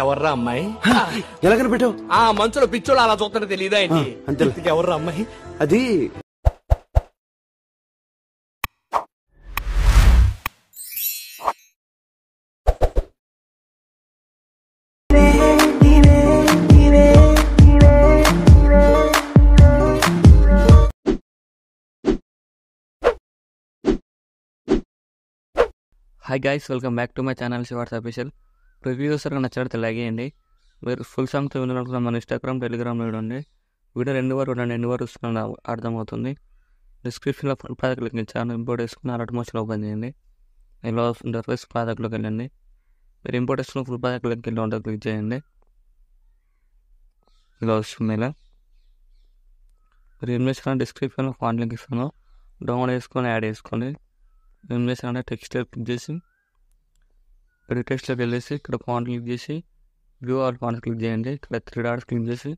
ఎవర్రా అమ్మాయి? ఎలా కనిపెట్టావు? ఆ మంచులో పిచ్చోళ్ళు అలా చూస్తుంటే తెలియదా ఏంటి? అంతే. ఎవర్రా అమ్మాయి? అది hi guys, welcome back to my channel Shivars official. Review చూసారు నచ్చినట్టు లైక్ చేయండి. మీరు ఫుల్ సాంగ్స్ వినాలనుకున్న మన ఇన్స్టాగ్రామ్, టెలిగ్రామ్లో చూడండి. వీడియో రెండు వారు వస్తున్నా అర్థమవుతుంది. డిస్క్రిప్షన్లో ప్రాజెక్ట్ లింక్ ఇచ్చాను. ఇంపోర్ట్ వేసుకుని అలర్ట్ మోషన్ ఓపెన్ చేయండి. ఇలా ఇంటర్ఫేస్ ప్రాజెక్ట్లోకి వెళ్ళండి. మీరు ఇంపోర్ట్ వేసుకున్న ఫుల్ ప్రాజెక్ట్ లింక్ ఇలా ఉంటుంది, క్లిక్ చేయండి. ఇలా వస్తుంది. ఇలా మీరు ఏం చేసిన డిస్క్రిప్షన్లో ఫాంట్ లింక్ ఇస్తాను, డౌన్లోడ్ చేసుకొని యాడ్ చేసుకోండి. ఏం చేశానంటే టెక్స్ట్ క్లిక్ చేసి టెక్స్ట్లోకి వెళ్ళేసి ఇక్కడ ఫాంట్ క్లిక్ చేసి వ్యూ ఆల్ ఫాంట్ క్లిక్ చేయండి. ఇక్కడ 3 డాట్స్ క్లిక్ చేసి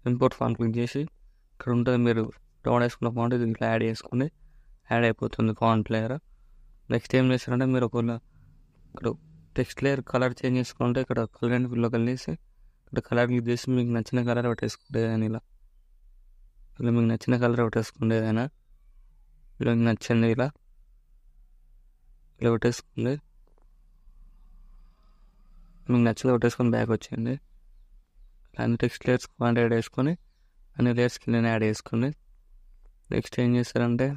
ఇంపోర్ట్ ఫాంట్ క్లిక్ చేసి ఇక్కడ ఉంటుంది మీరు డౌన్ వేసుకున్న ఫాంట్ ఇది ఇట్లా యాడ్ చేసుకోండి. యాడ్ అయిపోతుంది ఫాంట్ లేయర్. నెక్స్ట్ ఏం చేస్తారంటే మీరు ఒకవేళ ఇక్కడ టెక్స్ట్ లేయర్ కలర్ చేంజ్ చేసుకుంటే ఇక్కడ కలర్ అండ్ ఫిల్లోకి వెళ్ళేసి ఇక్కడ కలర్ క్లిక్ చేసి మీకు నచ్చిన కలర్ పెట్టేసుకుంటే ఏదైనా ఇలా మీకు నచ్చిన కలర్ పెట్టేసుకుంటే ఏదైనా ఇలా మీకు నచ్చింది ఇలా పెట్టేసుకుంది. మీకు నచ్చలేదు పెట్టేసుకొని బ్యాక్ వచ్చేయండి. అన్ని టెక్స్ట్ లేయర్స్ ఫాంట్ యాడ్ చేసుకొని అన్ని లేయర్స్కి నేను యాడ్ చేసుకోండి. నెక్స్ట్ ఏం చేస్తారంటే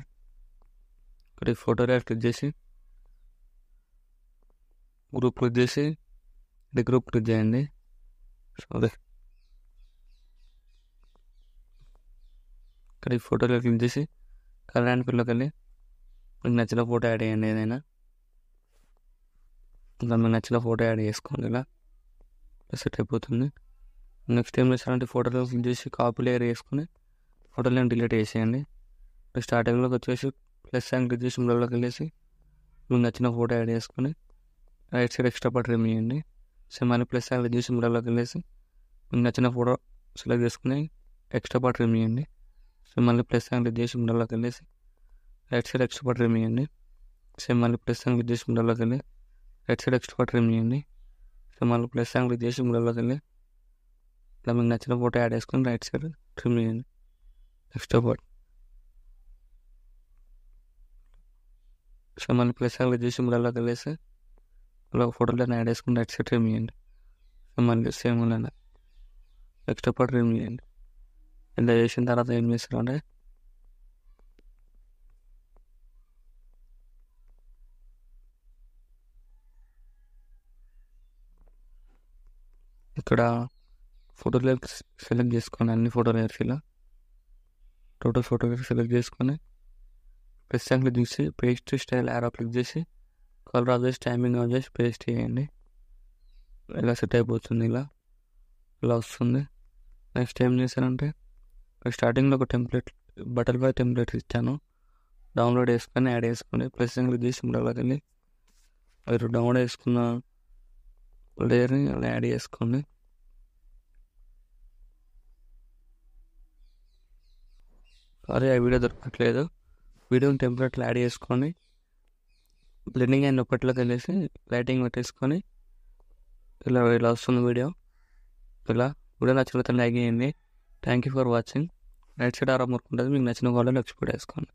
ఇక్కడ ఫోటో లేయర్ క్లిక్ చేసి గ్రూప్ క్లిక్ చేసి ఇది గ్రూప్ క్లిక్ చేయండి. సారీ, ఇక్కడ ఈ ఫోటో లేయర్ క్లిక్ చేసి కలర్ అండ్ ఫిల్లోకి వెళ్ళి మీకు నచ్చిన ఫోటో యాడ్ చేయండి. ఏదైనా ఇలా మీకు నచ్చిన ఫోటో యాడ్ చేసుకోండి. ఇలా సెట్ అయిపోతుంది. నెక్స్ట్ ఏం చేస్తారంటే ఫోటోలో క్లిక్ చేసి కాపీ లేయర్ వేసుకొని ఫోటోలను డిలీట్ చేసేయండి. స్టార్టింగ్లోకి వచ్చేసి ప్లస్ సైన్ క్లిక్ చేసి మిడిల్లోకి వెళ్ళేసి మీకు నచ్చిన ఫోటో యాడ్ చేసుకొని right side extra part remove చేయండి. సో మళ్ళీ ప్లస్ సైన్ క్లిక్ చేసి మిడిల్లోకి వెళ్ళేసి మీకు నచ్చిన ఫోటో సెలెక్ట్ చేసుకుని ఎక్స్ట్రా పార్ట్ రిమూవ్ చేయండి. సో మళ్ళీ ప్లస్ సైన్ క్లిక్ చేసి మిడిల్లోకి వెళ్ళేసి right side extra part remove చేయండి. సో మళ్ళీ ప్లస్ సైన్ క్లిక్ చేసి మిడిల్లోకి వెళ్ళి right side extra part remove చేయండి. సో మళ్ళీ ప్లస్ సైన్ క్లిక్ చేసి మిడిల్లోకి వెళ్ళి ఇలా మీకు నచ్చిన ఫోటో యాడ్ చేసుకొని రైట్ సైడ్ ట్రిమ్ చేయండి ఎక్స్ట్రా పార్ట్. సో మళ్ళీ ప్లస్ సైన్ క్లిక్ చేసి మిడిల్లోకి వెళ్ళేసి ఇలా ఫోటోలో యాడ్ చేసుకుని రైట్ సైడ్ ట్రిమ్ చేయండి. సో మళ్ళీ సేమ్ ఇలా ఎక్స్ట్రా పార్ట్ రిమూవ్ చేయండి. ఇలా చేసిన తర్వాత ఏం చేస్తారంటే ఇక్కడ ఫోటో లేయర్స్ సెలెక్ట్ చేసుకోండి. అన్ని ఫోటో లేయర్స్ ఇలా టోటల్ ఫోటో లేయర్స్ సెలెక్ట్ చేసుకొని ప్లస్ సైన్ క్లిక్ చేసి పేస్ట్ స్టైల్ యారో క్లిక్ చేసి కలర్ ఆఫ్ చేసి టైమింగ్ ఆఫ్ చేసి పేస్ట్ చేయండి. ఇలా సెట్ అయిపోతుంది. ఇలా వస్తుంది. నెక్స్ట్ ఏం చేశానంటే స్టార్టింగ్లో ఒక టెంప్లెట్ బటర్ఫ్లై టెంప్లెట్ ఇచ్చాను, డౌన్లోడ్ చేసుకొని యాడ్ చేసుకోండి. ప్లస్ సైన్ క్లిక్ చేసి మిడిల్లోకి వెళ్ళి మీరు డౌన్లోడ్ చేసుకున్న లేయర్ని అలా యాడ్ చేసుకోండి. సారీ, ఆ వీడియో దొరకట్లేదు. వీడియోని టెంప్లెట్లో యాడ్ చేసుకొని బ్లెండింగ్ అండ్ ఒకటిలోకి వెళ్ళేసి లైటింగ్ పెట్టేసుకొని ఇలా వస్తుంది వీడియో. ఇలా వీడియో నచ్చినట్లయితే లైక్ చేయండి. Thank you for watching. Right side ఆరా మురుకుంటుంది, మీకు నచ్చిన వాళ్ళు ఎక్స్పోర్ట్ చేసుకోండి.